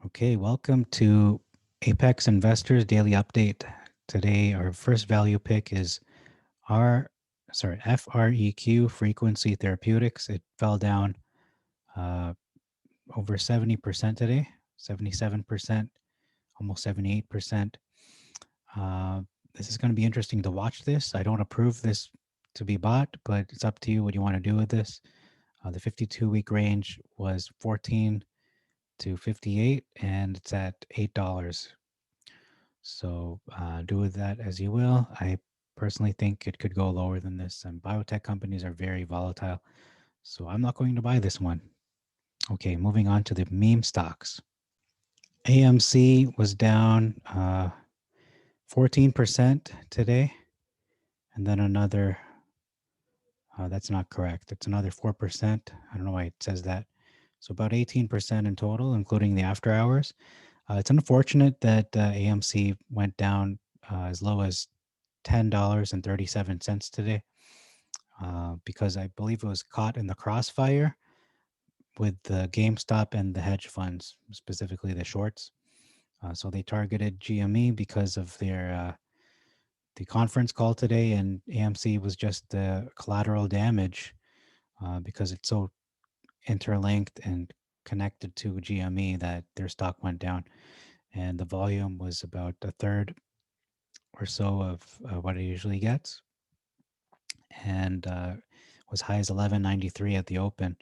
Okay, welcome to Apex Investors Daily Update. Today, our first value pick is FREQ Frequency Therapeutics. It fell down uh, over 70% today, 77%, almost 78%. This is going to be interesting to watch this. I don't approve this to be bought, but it's up to you what you want to do with this. The 52-week range was 14 to 58, and it's at $8. So do with that as you will. I personally think it could go lower than this, and biotech companies are very volatile. So I'm not going to buy this one. Okay, moving on to the meme stocks. AMC was down 14% today, and then another, that's not correct. It's another 4%. I don't know why it says that. So about 18% in total, including the after hours. It's unfortunate that AMC went down as low as $10.37 today because I believe it was caught in the crossfire with the GameStop and the hedge funds, specifically the shorts. So they targeted GME because of their the conference call today, and AMC was just the collateral damage because it's so interlinked and connected to GME that their stock went down, and the volume was about a third or so of what it usually gets, and was high as 1193 at the open.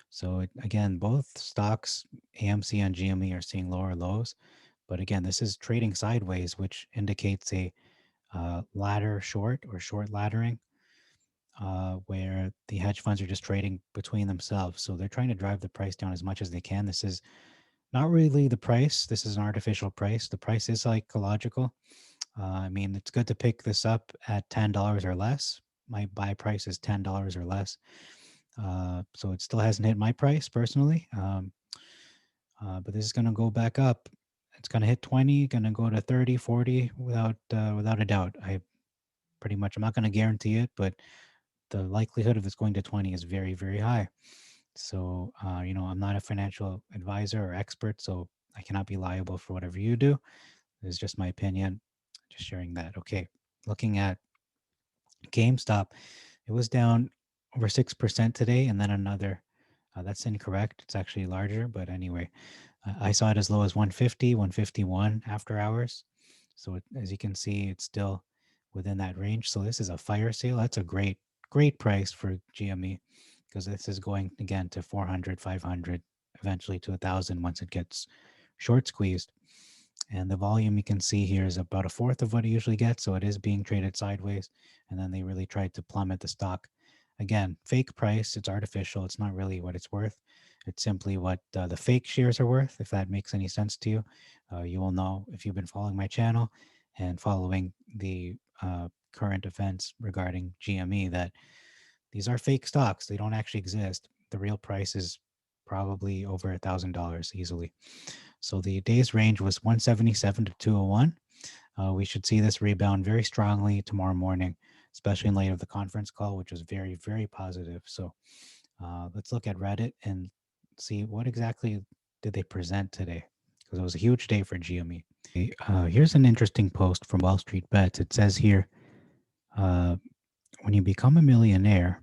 So again, both stocks, AMC and GME, are seeing lower lows. But again, this is trading sideways, which indicates a ladder short or short laddering, where the hedge funds are just trading between themselves. So they're trying to drive the price down as much as they can. This is not really the price. This is an artificial price. The price is psychological. I mean, it's good to pick this up at $10 or less. My buy price is $10 or less. So it still hasn't hit my price personally. But this is going to go back up. It's going to hit 20, going to go to 30, 40 without a doubt. I'm not going to guarantee it, but the likelihood of this going to 20 is very, very high. So, I'm not a financial advisor or expert, so I cannot be liable for whatever you do. This is just my opinion, just sharing that. Okay. Looking at GameStop, it was down over 6% today, and then another. That's incorrect. It's actually larger, but anyway, I saw it as low as 150, 151 after hours. So as you can see, it's still within that range. So this is a fire sale. That's a great, great price for GME because this is going again to 400, 500, eventually to 1,000 once it gets short squeezed. And the volume you can see here is about a fourth of what it usually gets. So it is being traded sideways. And then they really tried to plummet the stock. Again, fake price. It's artificial. It's not really what it's worth. It's simply what the fake shares are worth. If that makes any sense to you, you will know if you've been following my channel and following the current events regarding GME that these are fake stocks. They don't actually exist. The real price is probably over $1,000 easily. So the day's range was 177 to 201. We should see this rebound very strongly tomorrow morning, especially in light of the conference call, which was very, very positive. So let's look at Reddit and see what exactly did they present today, because it was a huge day for GME. Here's an interesting post from WallStreetBets. It says here, when you become a millionaire,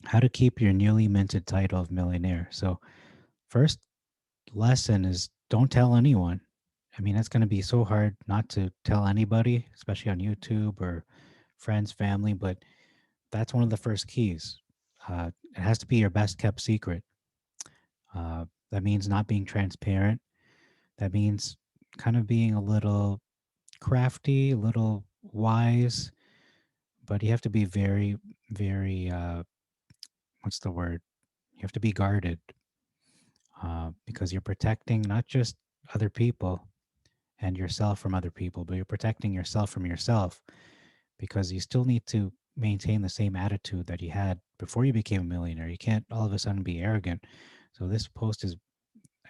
how to keep your newly minted title of millionaire. So first lesson is don't tell anyone. I mean, it's going to be so hard not to tell anybody, especially on YouTube or friends, family, but that's one of the first keys. It has to be your best kept secret. That means not being transparent. That means kind of being a little crafty, a little wise, but you have to be very, very, what's the word? You have to be guarded because you're protecting not just other people and yourself from other people, but you're protecting yourself from yourself because you still need to maintain the same attitude that you had before you became a millionaire. You can't all of a sudden be arrogant. So this post is,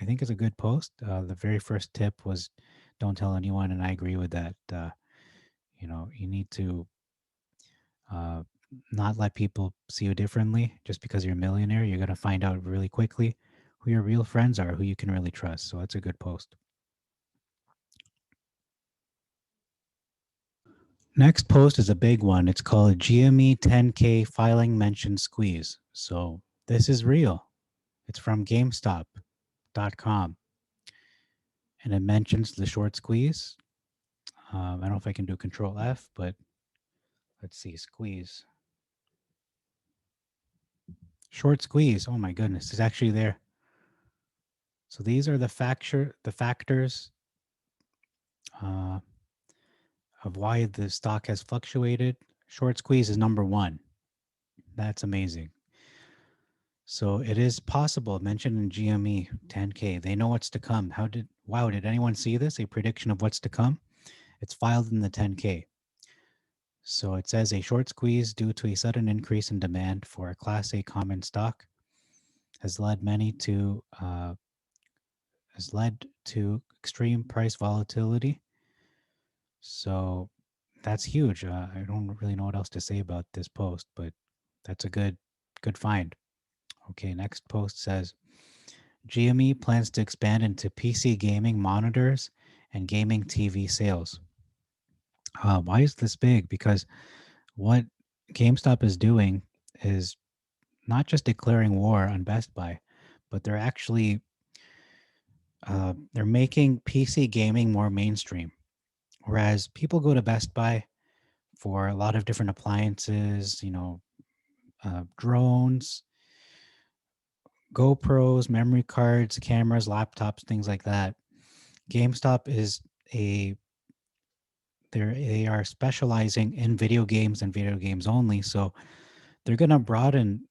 I think, is a good post. The very first tip was don't tell anyone, and I agree with that. You need to uh, not let people see you differently just because you're a millionaire. You're going to find out really quickly who your real friends are, who you can really trust. So that's a good post. Next post is a big one. It's called GME 10K filing mention squeeze. So this is real. It's from Gamestop.com. And it mentions the short squeeze. I don't know if I can do Control F, but let's see, squeeze. Short squeeze. Oh my goodness, it's actually there. So these are the factors uh, of why the stock has fluctuated. Short squeeze is number one. That's amazing. So it is possible, mentioned in GME 10K. They know what's to come. Did anyone see this? A prediction of what's to come? It's filed in the 10K. So it says a short squeeze due to a sudden increase in demand for a Class A common stock has led to extreme price volatility. So that's huge. I don't really know what else to say about this post, but that's a good find. Okay, next post says GME plans to expand into PC gaming monitors and gaming TV sales. Why is this big? Because what GameStop is doing is not just declaring war on Best Buy, but they're making PC gaming more mainstream. Whereas people go to Best Buy for a lot of different appliances, drones, GoPros, memory cards, cameras, laptops, things like that. GameStop is a they are specializing in video games and video games only. So they're going to broaden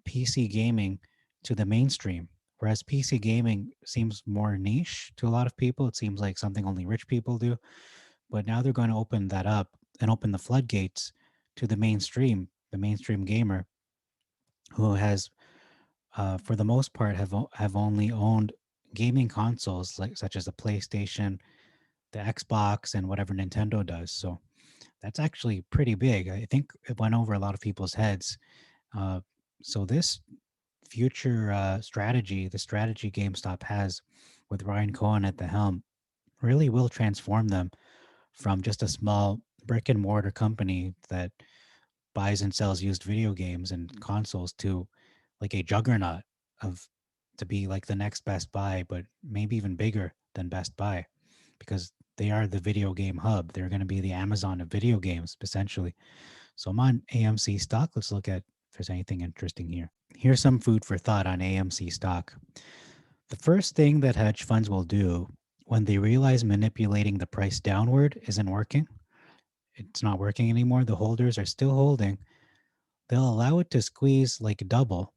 PC gaming to the mainstream. Whereas PC gaming seems more niche to a lot of people. It seems like something only rich people do. But now they're going to open that up and open the floodgates to the mainstream gamer who has, for the most part, have only owned gaming consoles like such as the PlayStation, the Xbox, and whatever Nintendo does. So that's actually pretty big. I think it went over a lot of people's heads. So this future strategy, the strategy GameStop has with Ryan Cohen at the helm, really will transform them from just a small brick and mortar company that buys and sells used video games and consoles to like a juggernaut of to be like the next Best Buy, but maybe even bigger than Best Buy because they are the video game hub. They're going to be the Amazon of video games, essentially. So I'm on AMC stock. Let's look at if there's anything interesting here. Here's some food for thought on AMC stock. The first thing that hedge funds will do when they realize manipulating the price downward isn't working, it's not working anymore, the holders are still holding, they'll allow it to squeeze like double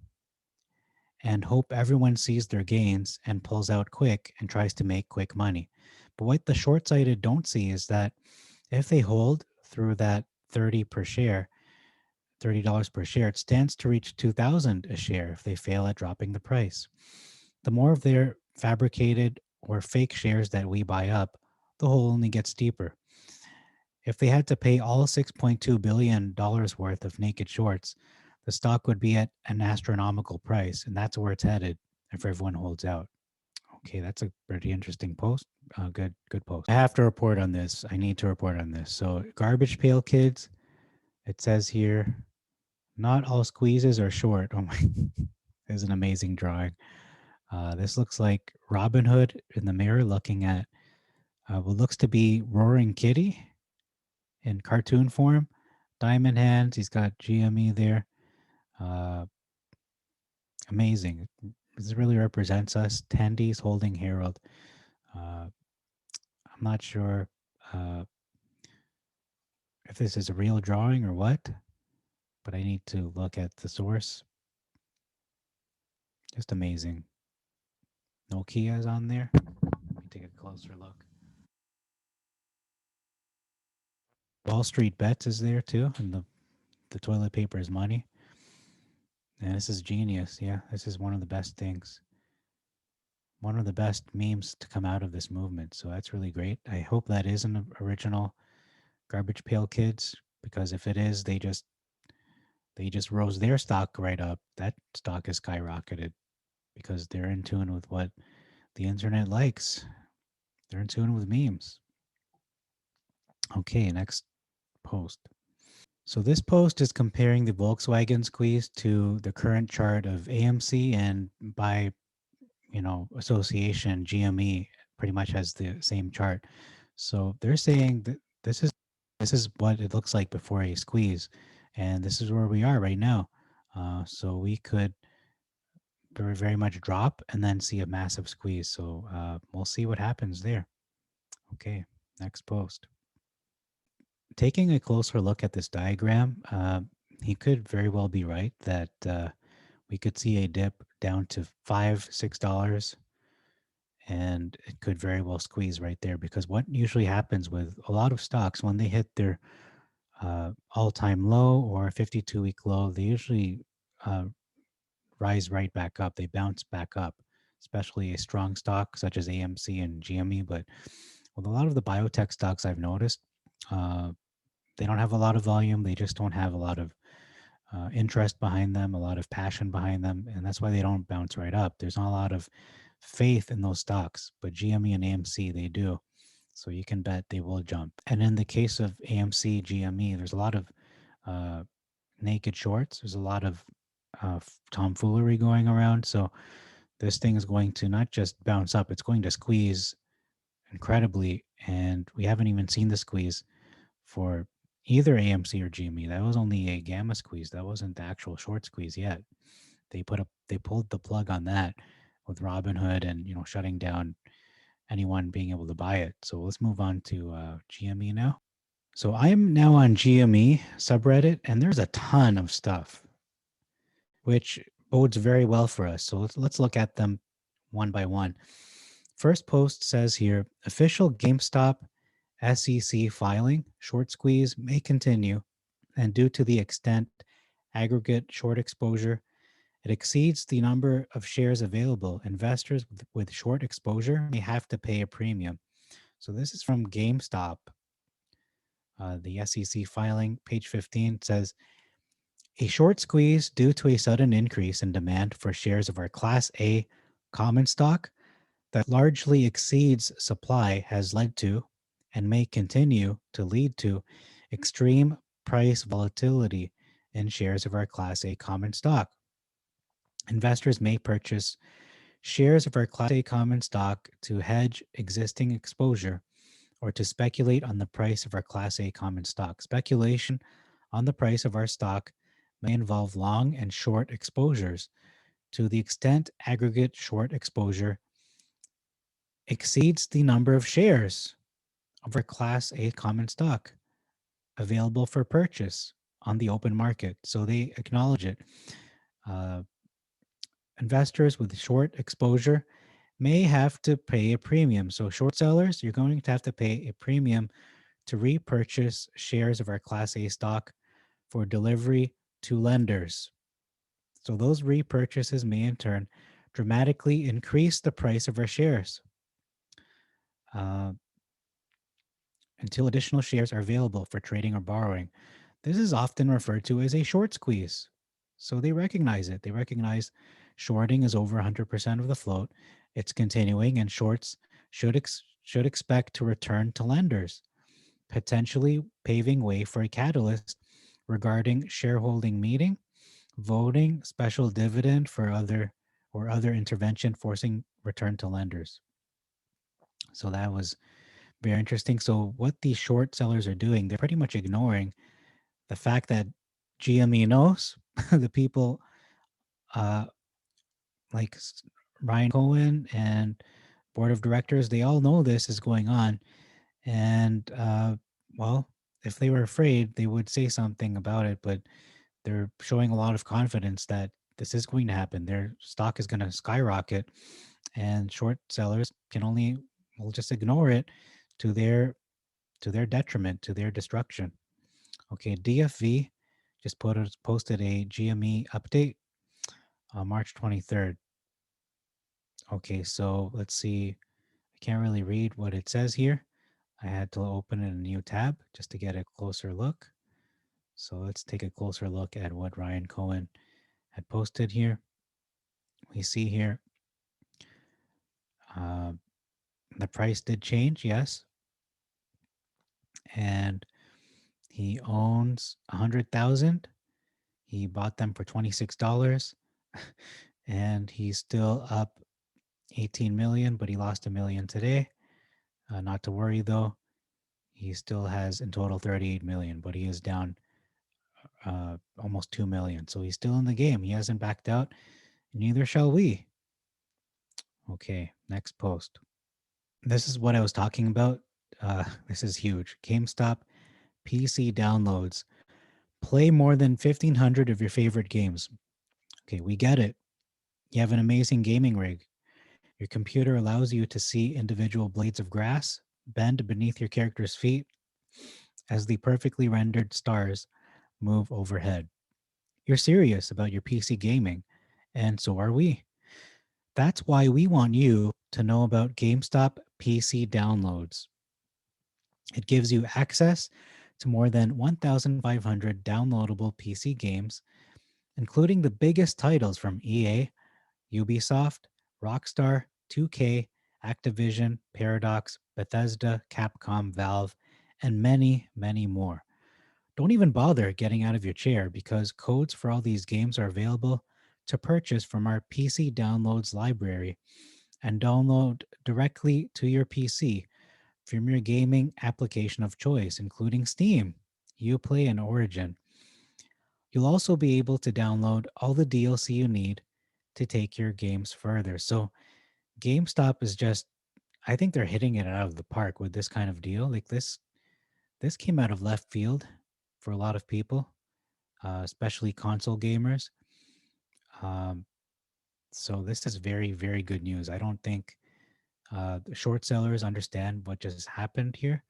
and hope everyone sees their gains and pulls out quick and tries to make quick money. But what the short-sighted don't see is that if they hold through that 30 per share, $30 per share, it stands to reach 2,000 a share if they fail at dropping the price. The more of their fabricated or fake shares that we buy up, the hole only gets deeper. If they had to pay all $6.2 billion worth of naked shorts, the stock would be at an astronomical price, and that's where it's headed if everyone holds out. Okay, that's a pretty interesting post. Good post. I have to report on this. I need to report on this. So, garbage pail kids, it says here, not all squeezes are short. Oh my, there's an amazing drawing. This looks like Robin Hood in the mirror looking at what looks to be Roaring Kitty in cartoon form. Diamond hands. He's got GME there. Uh, amazing. This really represents us. Tandy's holding Harold. I'm not sure if this is a real drawing or what, but I need to look at the source. Just amazing. Nokia's on there. Let me take a closer look. WallStreetBets is there too, and the toilet paper is money. And this is genius. Yeah, this is one of the best things. One of the best memes to come out of this movement. So that's really great. I hope that is an original Garbage Pail Kids because if it is, they just rose their stock right up. That stock has skyrocketed. because they're in tune with what the internet likes. They're in tune with memes. Okay, next post. So this post is comparing the Volkswagen squeeze to the current chart of AMC, and by association, GME pretty much has the same chart. So they're saying that this is what it looks like before a squeeze, and this is where we are right now. So we could very much drop and then see a massive squeeze. So we'll see what happens there. Okay, next post. Taking a closer look at this diagram, he could very well be right that we could see a dip down to $5, $6, and it could very well squeeze right there, because what usually happens with a lot of stocks when they hit their all-time low or 52-week low, they usually uh, rise right back up. They bounce back up, especially a strong stock such as AMC and GME. But with a lot of the biotech stocks, I've noticed uh, they don't have a lot of volume. They just don't have a lot of interest behind them, a lot of passion behind them, and that's why they don't bounce right up. There's not a lot of faith in those stocks, but GME and AMC, they do. So you can bet they will jump. And in the case of AMC, GME, there's a lot of uh, naked shorts. There's a lot of tomfoolery going around. So this thing is going to not just bounce up, it's going to squeeze incredibly. And we haven't even seen the squeeze for either AMC or GME. That was only a gamma squeeze. That wasn't the actual short squeeze yet. They pulled the plug on that with Robinhood and shutting down anyone being able to buy it. So let's move on to GME now. So I'm now on GME subreddit, and there's a ton of stuff, which bodes very well for us. So let's look at them one by one. First post says here, official GameStop SEC filing, short squeeze may continue, and due to the extent aggregate short exposure, it exceeds the number of shares available. Investors with short exposure may have to pay a premium. So this is from GameStop. The SEC filing, page 15, says a short squeeze due to a sudden increase in demand for shares of our Class A common stock that largely exceeds supply has led to, and may continue to lead to, extreme price volatility in shares of our Class A common stock. Investors may purchase shares of our Class A common stock to hedge existing exposure or to speculate on the price of our Class A common stock. Speculation on the price of our stock may involve long and short exposures. To the extent aggregate short exposure exceeds the number of shares of our Class A common stock available for purchase on the open market. So they acknowledge it. Uh, Investors with short exposure may have to pay a premium. So short sellers, you're going to have to pay a premium to repurchase shares of our Class A stock for delivery to lenders. So those repurchases may in turn dramatically increase the price of our shares uh, until additional shares are available for trading or borrowing. This is often referred to as a short squeeze. So they recognize it. They recognize shorting is over 100% of the float. It's continuing, and shorts should expect to return to lenders, potentially paving way for a catalyst regarding shareholding meeting, voting, special dividend for other intervention forcing return to lenders. So that was very interesting. So what these short sellers are doing, they're pretty much ignoring the fact that GME knows the people uh, like Ryan Cohen and board of directors, they all know this is going on. And well, if they were afraid, they would say something about it, but they're showing a lot of confidence that this is going to happen. Their stock is going to skyrocket, and short sellers will just ignore it to their detriment, to their destruction. Okay, DFV just posted a GME update on March 23rd. Okay, so let's see. I can't really read what it says here. I had to open in a new tab just to get a closer look. So let's take a closer look at what Ryan Cohen had posted here. We see here Uh, the price did change, yes, and he owns 100,000. He bought them for $26, and he's still up 18 million, but he lost a million today. Not to worry though. He still has in total 38 million, but he is down almost 2 million. So he's still in the game. He hasn't backed out. Neither shall we. Okay, next post. This is what I was talking about. This is huge. GameStop PC downloads. Play more than 1,500 of your favorite games. Okay, we get it. You have an amazing gaming rig. Your computer allows you to see individual blades of grass bend beneath your character's feet as the perfectly rendered stars move overhead. You're serious about your PC gaming, and so are we. That's why we want you to know about GameStop PC downloads. It gives you access to more than 1,500 downloadable PC games, including the biggest titles from EA, Ubisoft, Rockstar, 2K, Activision, Paradox, Bethesda, Capcom, Valve, and many, many more. Don't even bother getting out of your chair because codes for all these games are available to purchase from our PC downloads library and download directly to your PC from your gaming application of choice, including Steam, Uplay, and Origin. You'll also be able to download all the DLC you need to take your games further. So GameStop is just, I think they're hitting it out of the park with this kind of deal. Like this came out of left field for a lot of people, especially console gamers. Um, so this is very, very good news. I don't think the short sellers understand what just happened here.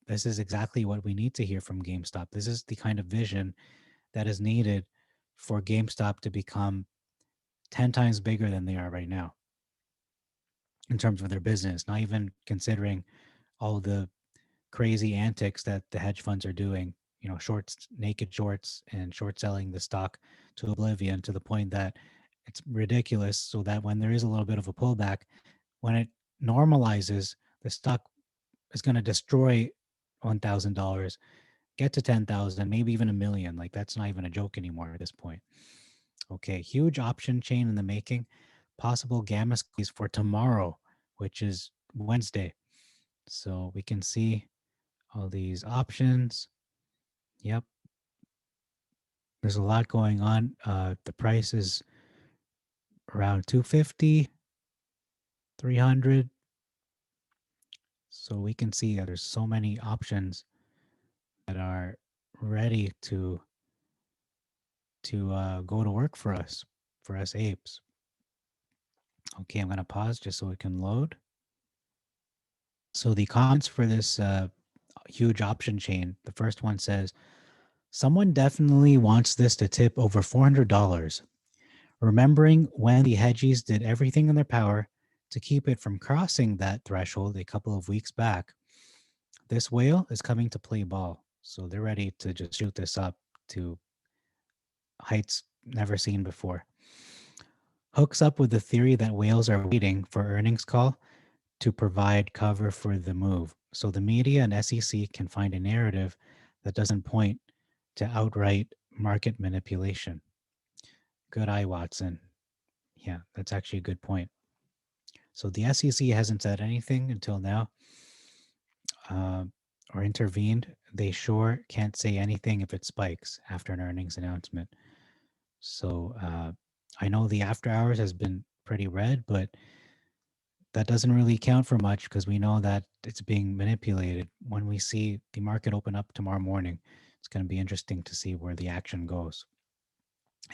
This is exactly what we need to hear from GameStop. This is the kind of vision that is needed for GameStop to become 10 times bigger than they are right now in terms of their business, not even considering all the crazy antics that the hedge funds are doing, shorts, naked shorts, and short selling the stock to oblivion to the point that it's ridiculous. So that when there is a little bit of a pullback, when it normalizes, the stock is going to destroy $1,000, get to 10,000, maybe even a million. Like that's not even a joke anymore at this point. Okay, huge option chain in the making. Possible gamma squeeze for tomorrow, which is Wednesday. So we can see all these options. Yep. There's a lot going on. The price is around 250, 300. So we can see that there's so many options that are ready to go to work for us apes. Okay, I'm going to pause just so it can load. So the comments for this huge option chain, the first one says, someone definitely wants this to tip over $400. Remembering when the hedgies did everything in their power to keep it from crossing that threshold a couple of weeks back, this whale is coming to play ball. So they're ready to just shoot this up to heights never seen before. Hooks up with the theory that whales are waiting for earnings call to provide cover for the move. So the media and SEC can find a narrative that doesn't point to outright market manipulation. Good eye, Watson. Yeah, that's actually a good point. So the SEC hasn't said anything until now uh, or intervened. They sure can't say anything if it spikes after an earnings announcement. So I know the after hours has been pretty red, but that doesn't really count for much because we know that it's being manipulated. When we see the market open up tomorrow morning, it's going to be interesting to see where the action goes.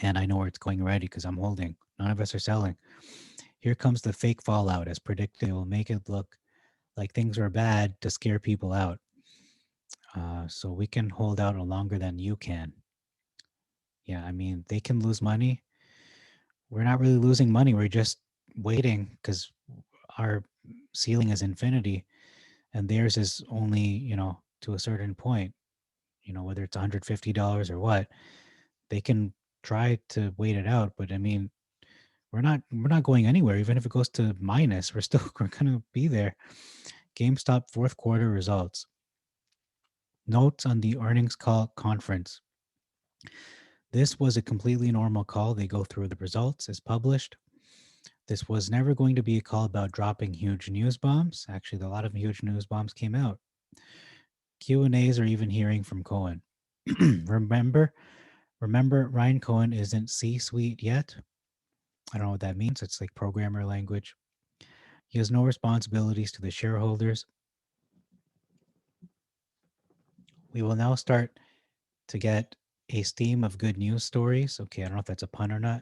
And I know where it's going already because I'm holding. None of us are selling. Here comes the fake fallout. As predicted, it will make it look like things are bad to scare people out. So we can hold out longer than you can. Yeah, I mean, they can lose money. We're not really losing money. We're just waiting because our ceiling is infinity and theirs is only, to a certain point, whether it's $150 or what, they can try to wait it out. But I mean, we're not going anywhere. Even if it goes to minus, we're gonna be there. GameStop fourth quarter results. Notes on the earnings call conference. This was a completely normal call. They go through the results as published. This was never going to be a call about dropping huge news bombs. Actually, a lot of huge news bombs came out. Q&As are even hearing from Cohen. remember, Ryan Cohen isn't C-suite yet. I don't know what that means. It's like programmer language. He has no responsibilities to the shareholders. We will now start to get a steam of good news stories. Okay, I don't know if that's a pun or not.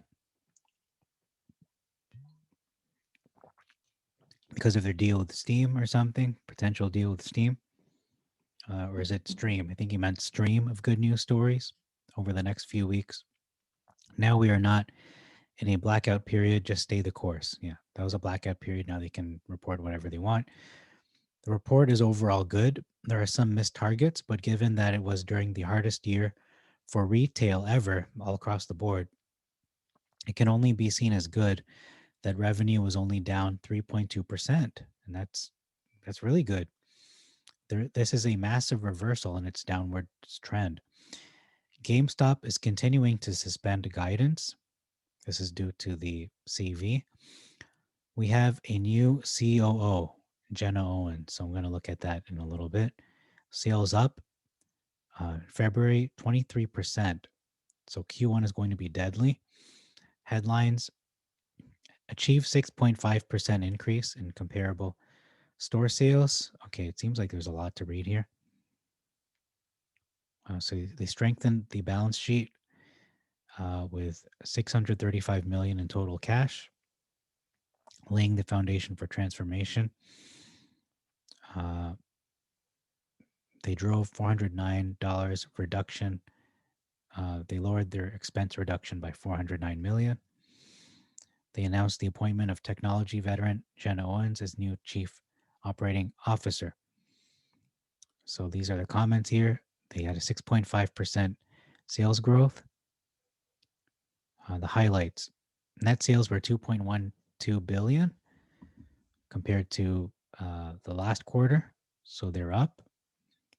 Because of their deal with Steam or something, potential deal with Steam. Or is it stream? I think he meant stream of good news stories over the next few weeks. Now we are not in a blackout period. Just stay the course. Yeah, that was a blackout period. Now they can report whatever they want. The report is overall good. There are some missed targets, but given that it was during the hardest year for retail ever all across the board, it can only be seen as good that revenue was only down 3.2%. And that's really good. This is a massive reversal in its downward trend. GameStop is continuing to suspend guidance. This is due to the CV. We have a new COO, Jenna Owen. So I'm going to look at that in a little bit. Sales up February 23%. So Q1 is going to be deadly. Headlines: achieve 6.5% increase in comparable store sales. Okay, it seems like there's a lot to read here. So they strengthened the balance sheet with $635 million in total cash, laying the foundation for transformation. They drove $409 reduction. They lowered their expense reduction by $409 million. They announced the appointment of technology veteran Jenna Owens as new chief operating officer. So these are the comments here. They had a 6.5% sales growth. The highlights: net sales were $2.12 billion compared to the last quarter. So they're up.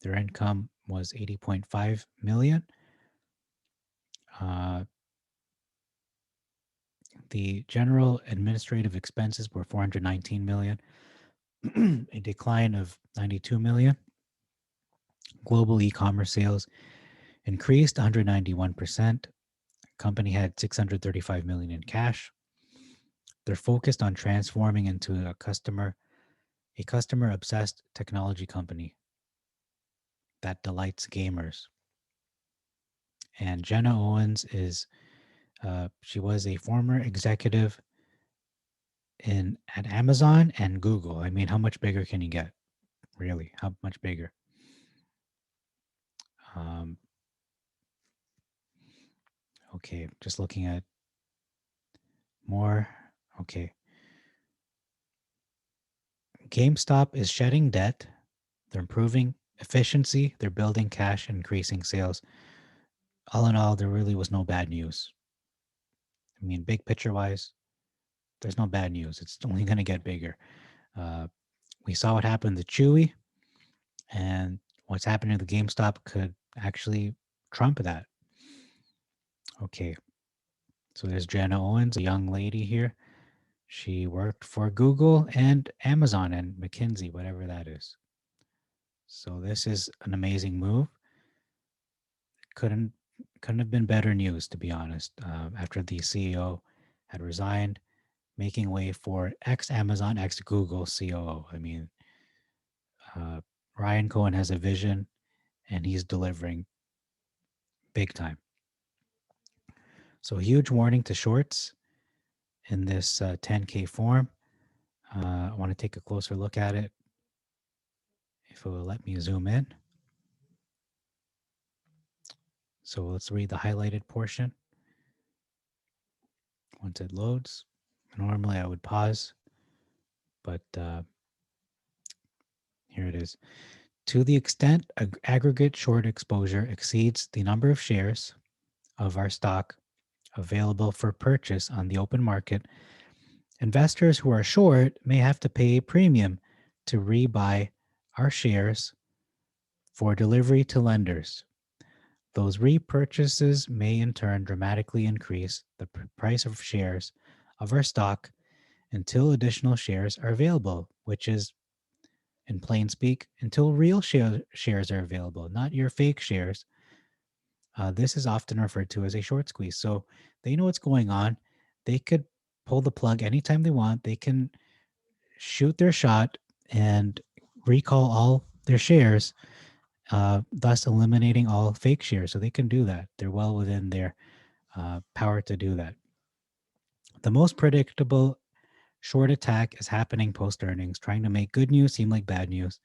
Their income was $80.5 million. The general administrative expenses were $419 million, a decline of $92 million. Global e-commerce sales increased 191%. Company had $635 million in cash. They're focused on transforming into a customer-obsessed technology company that delights gamers. And Jenna Owens she was a former executive at Amazon and Google. I mean, how much bigger can you get? Really, how much bigger? Okay, just looking at more. Okay. GameStop is shedding debt. They're improving efficiency. They're building cash, increasing sales. All in all, there really was no bad news. I mean, big picture wise, there's no bad news. It's only going to get bigger. We saw what happened to Chewy, and what's happening to GameStop could actually trump that. Okay. So there's Jenna Owens, a young lady here. She worked for Google and Amazon and McKinsey, whatever that is. So this is an amazing move. Couldn't have been better news, to be honest. After the CEO had resigned, making way for ex-Amazon, ex-Google COO. I mean, Ryan Cohen has a vision, and he's delivering big time. So huge warning to shorts in this 10K form. I want to take a closer look at it. If it will let me zoom in. So let's read the highlighted portion. Once it loads, normally I would pause, but here it is. To the extent aggregate short exposure exceeds the number of shares of our stock available for purchase on the open market, investors who are short may have to pay a premium to rebuy our shares for delivery to lenders. Those repurchases may in turn dramatically increase the price of shares of our stock until additional shares are available, which is, in plain speak, until real shares are available, not your fake shares. This is often referred to as a short squeeze. So they know what's going on. They could pull the plug anytime they want. They can shoot their shot and recall all their shares, thus eliminating all fake shares. So they can do that. They're well within their power to do that. The most predictable short attack is happening post earnings, trying to make good news seem like bad news.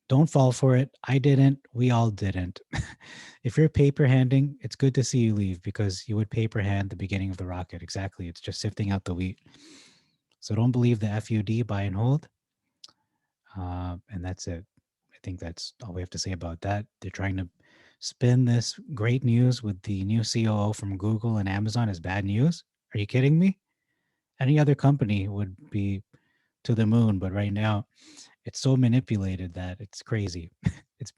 Don't fall for it. I didn't. We all didn't. If you're paper handing, it's good to see you leave because you would paper hand the beginning of the rocket. Exactly. It's just sifting out the wheat. So don't believe the FUD, buy and hold. And that's it. I think that's all we have to say about that. They're trying to spin this great news with the new COO from Google and Amazon as bad news. Are you kidding me? Any other company would be to the moon, but right now it's so manipulated that it's crazy. It's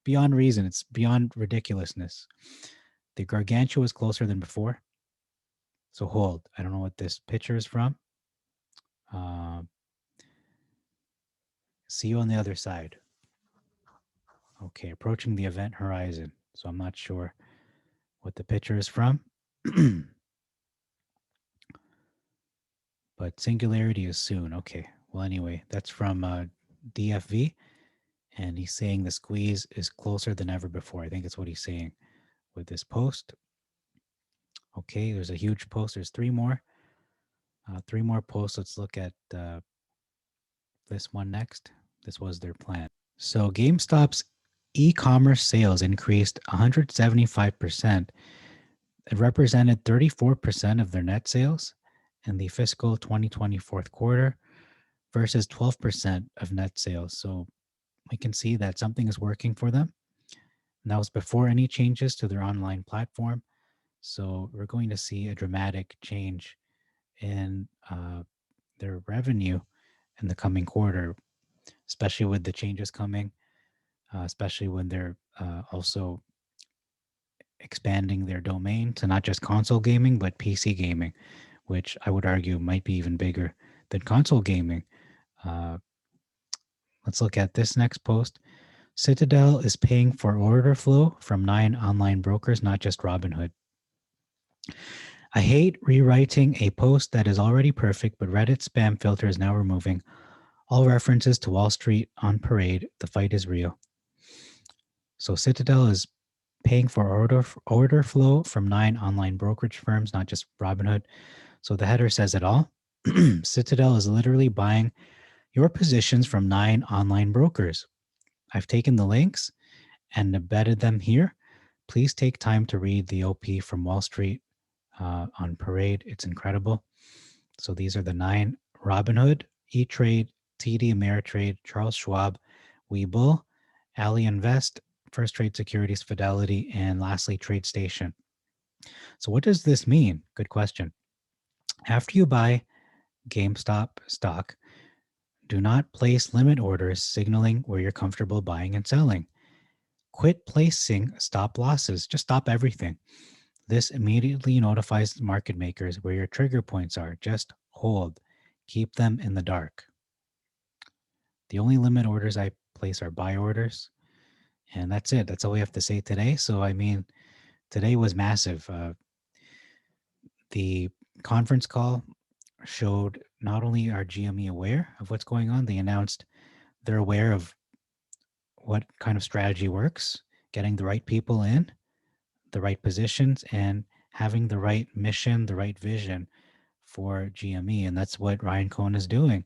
beyond reason. It's beyond ridiculousness. The gargantua is closer than before. So hold. I don't know what this picture is from. Uh, See you on the other side. Okay, approaching the event horizon. So I'm not sure what the picture is from. But singularity is soon. Okay. Well, anyway, that's from DFV. And he's saying the squeeze is closer than ever before. I think that's what he's saying with this post. Okay, there's a huge post. There's three more posts. Let's look at this one next. This was their plan. So GameStop's e-commerce sales increased 175%. It represented 34% of their net sales in the fiscal 2020 fourth quarter versus 12% of net sales. So we can see that something is working for them. And that was before any changes to their online platform. So we're going to see a dramatic change in their revenue in the coming quarter, especially with the changes coming, especially when they're also expanding their domain to not just console gaming, but PC gaming, which I would argue might be even bigger than console gaming. Let's look at this next post. Citadel is paying for order flow from 9 online brokers, not just Robinhood. I hate rewriting a post that is already perfect, but Reddit spam filter is now removing all references to Wall Street on parade. The fight is real. So Citadel is paying for order flow from 9 online brokerage firms, not just Robinhood. So the header says it all. Citadel is literally buying your positions from 9 online brokers. I've taken the links and embedded them here. Please take time to read the OP from Wall Street on parade. It's incredible. So these are the 9: Robinhood, E-Trade, TD Ameritrade, Charles Schwab, Webull, Ali Invest, First Trade Securities, Fidelity, and lastly, TradeStation. So what does this mean? Good question. After you buy GameStop stock, do not place limit orders signaling where you're comfortable buying and selling. Quit placing stop losses. Just stop everything. This immediately notifies market makers where your trigger points are. Just hold. Keep them in the dark. The only limit orders I place are buy orders. And that's it. That's all we have to say today. So, I mean, today was massive. The conference call showed not only are GME aware of what's going on, they announced they're aware of what kind of strategy works, getting the right people in, the right positions, and having the right mission, the right vision for GME. And that's what Ryan Cohen is doing.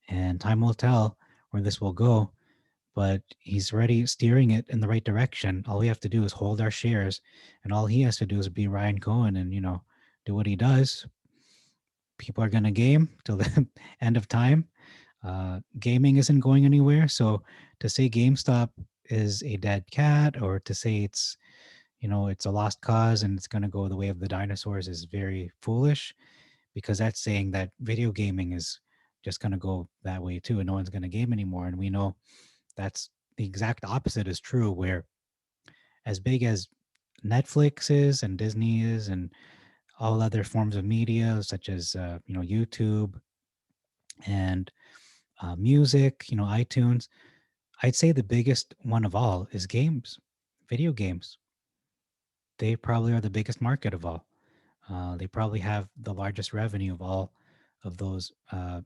And time will tell where this will go, but he's already steering it in the right direction. All we have to do is hold our shares, and all he has to do is be Ryan Cohen and, do what he does. People are going to game till the end of time. Gaming isn't going anywhere. So to say GameStop is a dead cat, or to say it's, it's a lost cause and it's going to go the way of the dinosaurs is very foolish, because that's saying that video gaming is just going to go that way too and no one's going to game anymore. And we know that's the exact opposite is true, where as big as Netflix is and Disney is and all other forms of media such as YouTube and music, iTunes, I'd say the biggest one of all is games, video games. They probably are the biggest market of all. They probably have the largest revenue of all of those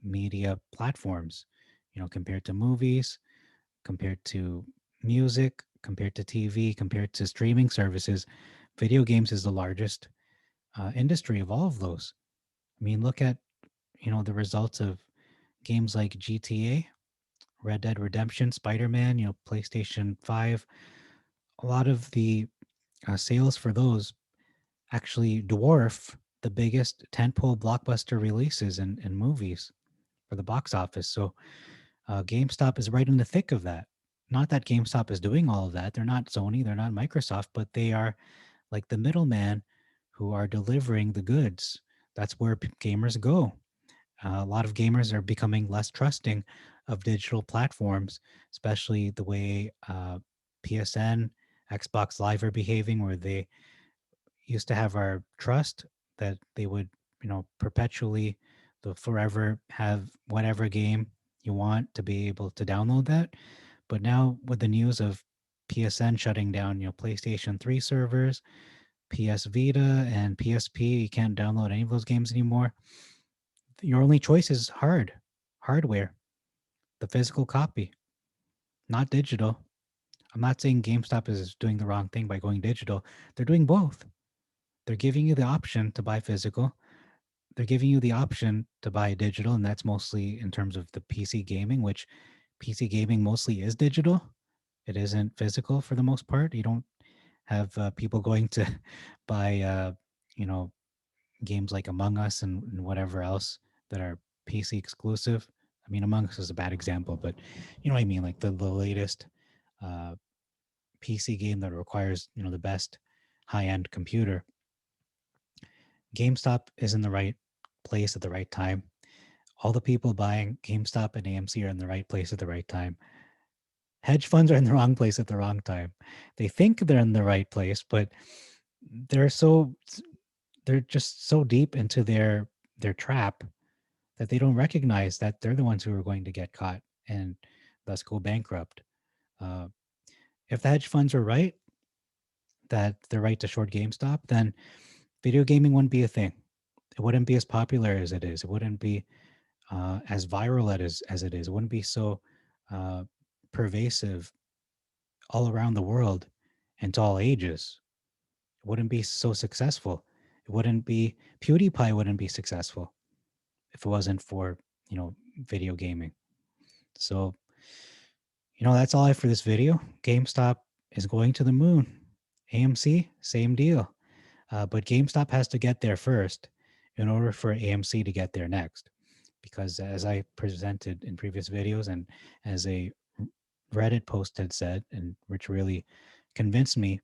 media platforms, compared to movies, compared to music, compared to TV, compared to streaming services. Video games is the largest industry of all of those. I mean, look at, the results of games like GTA, Red Dead Redemption, Spider-Man, PlayStation 5. A lot of the sales for those actually dwarf the biggest tentpole blockbuster releases and movies for the box office. So GameStop is right in the thick of that. Not that GameStop is doing all of that. They're not Sony, they're not Microsoft, but they are like the middleman who are delivering the goods. That's where gamers go. A lot of gamers are becoming less trusting of digital platforms, especially the way PSN, Xbox Live are behaving, where they used to have our trust that they would, perpetually, the forever have whatever game you want to be able to download that. But now with the news of PSN shutting down, PlayStation 3 servers, PS Vita and PSP, you can't download any of those games anymore. Your only choice is hardware, the physical copy, not digital. I'm not saying GameStop is doing the wrong thing by going digital. They're doing both. They're giving you the option to buy physical. They're giving you the option to buy digital, and that's mostly in terms of the PC gaming, which PC gaming mostly is digital. It isn't physical for the most part. You don't have people going to buy, you know, games like Among Us and whatever else that are PC exclusive. I mean, Among Us is a bad example, but you know what I mean, like the latest uh, PC game that requires the best high end computer. GameStop is in the right place at the right time. All the people buying GameStop and AMC are in the right place at the right time. Hedge funds are in the wrong place at the wrong time. They think they're in the right place, but they're so they're just so deep into their trap that they don't recognize that they're the ones who are going to get caught and thus go bankrupt. Uh, if the hedge funds are right, that they're right to short GameStop, then video gaming wouldn't be a thing. It wouldn't be as popular as it is. It wouldn't be as viral as it is. It wouldn't be so uh, pervasive all around the world and to all ages. It wouldn't be so successful. It wouldn't be PewDiePie wouldn't be successful if it wasn't for video gaming. So that's all I have for this video. GameStop is going to the moon. AMC, same deal. But GameStop has to get there first in order for AMC to get there next. Because as I presented in previous videos and as a Reddit post had said, and which really convinced me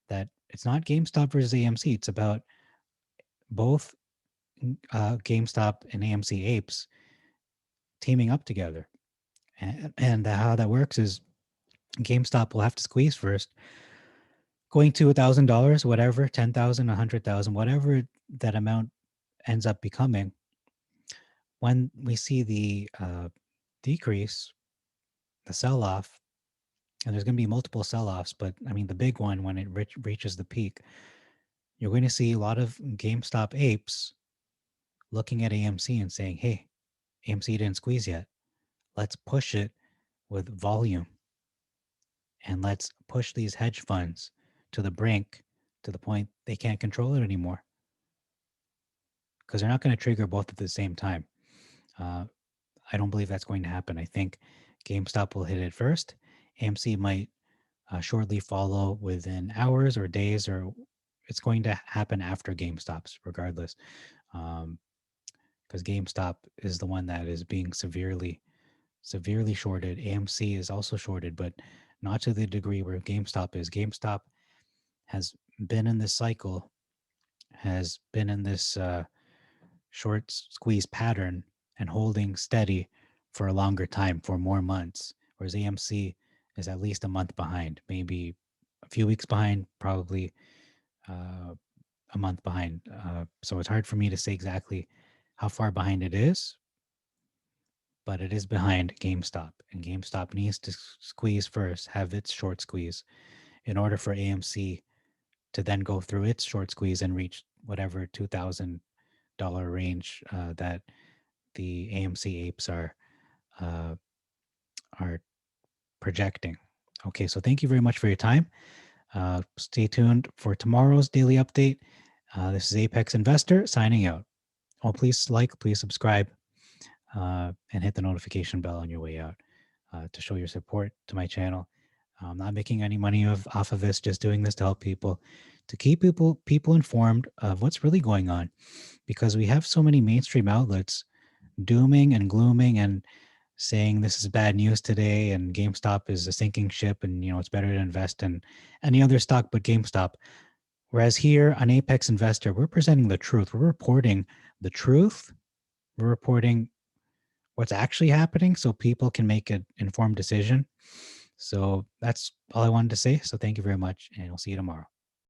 that it's not GameStop versus AMC, it's about both GameStop and AMC apes teaming up together. And how that works is GameStop will have to squeeze first, going to $1,000, whatever, 10,000, 100,000, whatever that amount ends up becoming. When we see the decrease, the sell off, and there's going to be multiple sell offs, but I mean, the big one, when it reaches the peak, you're going to see a lot of GameStop apes looking at AMC and saying, hey, AMC didn't squeeze yet. Let's push it with volume and let's push these hedge funds to the brink, to the point they can't control it anymore, because they're not going to trigger both at the same time. Uh, I don't believe that's going to happen. I think GameStop will hit it first. AMC might shortly follow within hours or days, or it's going to happen after GameStop's regardless, because GameStop is the one that is being severely shorted. AMC is also shorted, but not to the degree where GameStop is. GameStop has been in this cycle, has been in this short squeeze pattern and holding steady for a longer time, for more months, whereas AMC is at least a month behind, maybe a few weeks behind, probably uh, a month behind. So it's hard for me to say exactly how far behind it is, but it is behind GameStop, and GameStop needs to squeeze first, have its short squeeze, in order for AMC to then go through its short squeeze and reach whatever $2,000 range that the AMC apes uh, are projecting. Okay, so thank you very much for your time. Stay tuned for tomorrow's daily update. This is Apex Investor signing out. Oh, please like, please subscribe, and hit the notification bell on your way out to show your support to my channel. I'm not making any money off of this, just doing this to help people, to keep people informed of what's really going on, because we have so many mainstream outlets dooming and glooming and saying this is bad news today and GameStop is a sinking ship and it's better to invest in any other stock but GameStop. Whereas here on Apex Investor, we're presenting the truth. We're reporting the truth. We're reporting what's actually happening so people can make an informed decision. So that's all I wanted to say. So thank you very much, and we'll see you tomorrow.